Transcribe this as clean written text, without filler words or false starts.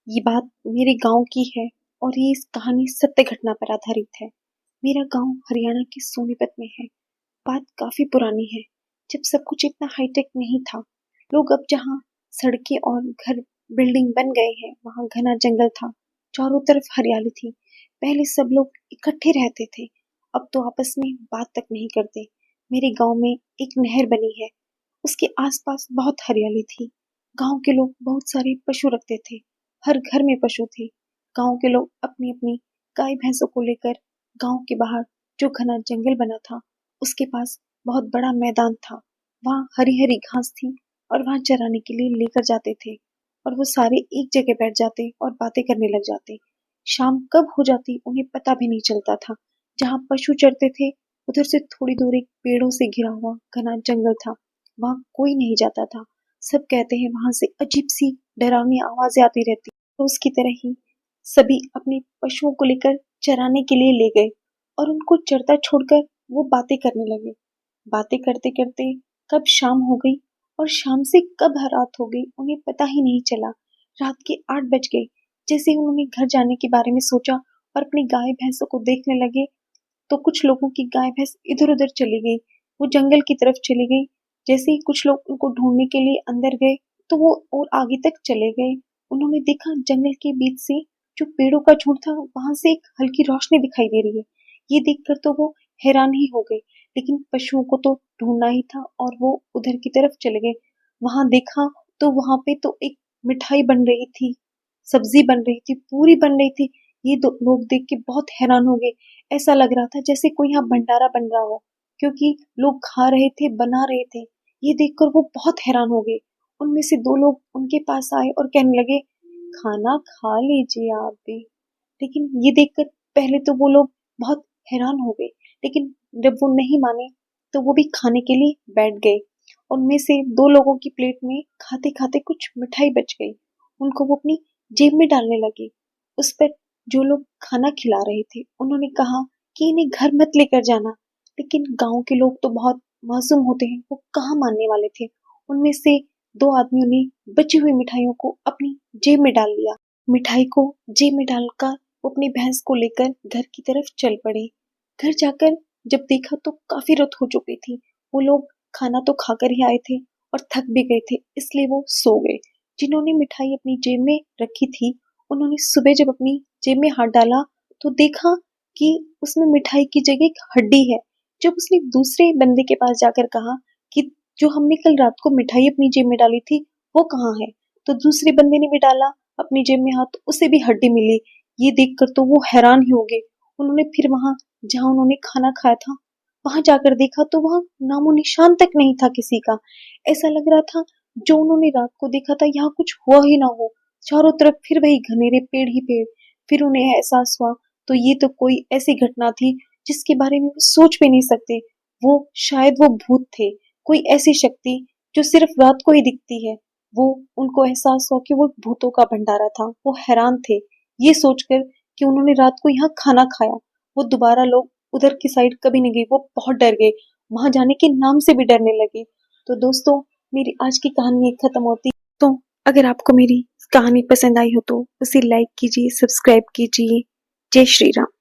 ये बात मेरे गांव की है और ये इस कहानी सत्य घटना पर आधारित है। मेरा गांव हरियाणा के सोनीपत में है। बात काफी पुरानी है, जब सब कुछ इतना हाईटेक नहीं था। लोग अब जहाँ सड़कें और घर बिल्डिंग बन गए हैं, वहाँ घना जंगल था। चारों तरफ हरियाली थी। पहले सब लोग इकट्ठे रहते थे, अब तो आपस में बात तक नहीं करते। मेरे गांव में एक नहर बनी है, उसके आसपास बहुत हरियाली थी। गांव के लोग बहुत सारे पशु रखते थे। हर घर में पशु थे। गांव के लोग अपनी अपनी गाय भैंसों को लेकर गांव के बाहर जो घना जंगल बना था, उसके पास बहुत बड़ा मैदान था। वहाँ हरी हरी घास थी और वहाँ चराने के लिए लेकर जाते थे। और वो सारे एक जगह बैठ जाते और बातें करने लग जाते। शाम कब हो जाती उन्हें पता भी नहीं चलता था। जहाँ पशु चरते थे, उधर से थोड़ी दूर एक पेड़ों से घिरा हुआ घना जंगल था। वहाँ कोई नहीं जाता था। सब कहते हैं वहां से अजीब सी डरावनी आवाजें आती रहती। तो उसकी तरह ही सभी अपने पशुओं को लेकर चराने के लिए ले गए और उनको चरता छोड़कर वो बातें करने लगे। बातें करते करते कब शाम हो गई और शाम से कब रात हो गई उन्हें पता ही नहीं चला। रात के 8 बज गए। जैसे ही उन्होंने घर जाने के बारे में सोचा और अपनी गाय भैंसों को देखने लगे, तो कुछ लोगों की गाय भैंस इधर उधर चली गई। वो जंगल की तरफ चली गई। जैसे ही कुछ लोग उनको ढूंढने के लिए अंदर गए, तो वो और आगे तक चले गए। उन्होंने देखा जंगल के बीच से जो पेड़ों का झुंड था, वहां से एक हल्की रोशनी दिखाई दे रही है। ये देखकर तो वो हैरान ही हो गए, लेकिन पशुओं को तो ढूंढना ही था और वो उधर की तरफ चले गए। वहां देखा तो वहां पे तो एक मिठाई बन रही थी, सब्जी बन रही थी, पूरी बन रही थी। ये दो लोग देख के बहुत हैरान हो गए। ऐसा लग रहा था जैसे कोई यहाँ भंडारा बन रहा हो, क्योंकि लोग खा रहे थे, बना रहे थे। ये देखकर वो बहुत हैरान हो गए। उनमें से 2 लोग उनके पास आए और कहने लगे, खाना खा लीजिए आप भी। लेकिन ये देखकर पहले तो वो लोग बहुत हैरान हो गए, लेकिन जब वो नहीं माने तो वो भी खाने के लिए बैठ गए। उनमें से 2 लोगों की प्लेट में खाते खाते कुछ मिठाई बच गई। उनको वो अपनी जेब में डालने लगे। उस पर जो लोग खाना खिला रहे थे उन्होंने कहा कि इन्हें घर मत लेकर जाना। लेकिन गांव के लोग तो बहुत मासूम होते हैं, वो कहाँ मानने वाले थे। उनमें से 2 आदमियों ने बची हुई मिठाइयों को अपनी जेब में डाल लिया। मिठाई को जेब में डालकर वो अपनी भैंस को लेकर घर की तरफ चल पड़े। घर जाकर जब देखा तो काफी रात हो चुकी थी। वो लोग खाना तो खाकर ही आए थे और थक भी गए थे, इसलिए वो सो गए। जिन्होंने मिठाई अपनी जेब में रखी थी, उन्होंने सुबह जब अपनी जेब में हाथ डाला तो देखा कि उसमें मिठाई की जगह एक हड्डी है। जब उसने दूसरे बंदे के पास जाकर कहा कि जो हमने कल रात को मिठाई अपनी जेब में डाली थी वो कहाँ है, तो दूसरे बंदे ने भी डाला अपनी जेब में हाथ, तो उसे भी हड्डी मिली। ये देखकर तो वो हैरान ही हो गए। उन्होंने फिर वहां जहां उन्होंने खाना खाया था वहां जाकर देखा तो वहां नामो निशान तक नहीं था किसी का। ऐसा लग रहा था जो उन्होंने रात को देखा था यहाँ कुछ हुआ ही ना हो। चारों तरफ फिर वही घनेरे पेड़ ही पेड़। फिर उन्हें एहसास हुआ तो ये तो कोई ऐसी घटना थी जिसके बारे में वो सोच भी नहीं सकते। वो शायद वो भूत थे, कोई ऐसी शक्ति जो सिर्फ रात को ही दिखती है। वो उनको एहसास हुआ कि वो भूतों का भंडारा था। वो हैरान थे ये सोचकर कि उन्होंने रात को यहाँ खाना खाया। वो दोबारा लोग उधर की साइड कभी नहीं गए। वो बहुत डर गए, वहां जाने के नाम से भी डरने लगे। तो दोस्तों, मेरी आज की कहानी खत्म होती। तो अगर आपको मेरी कहानी पसंद आई हो तो उसे लाइक कीजिए, सब्सक्राइब कीजिए। जय श्री राम।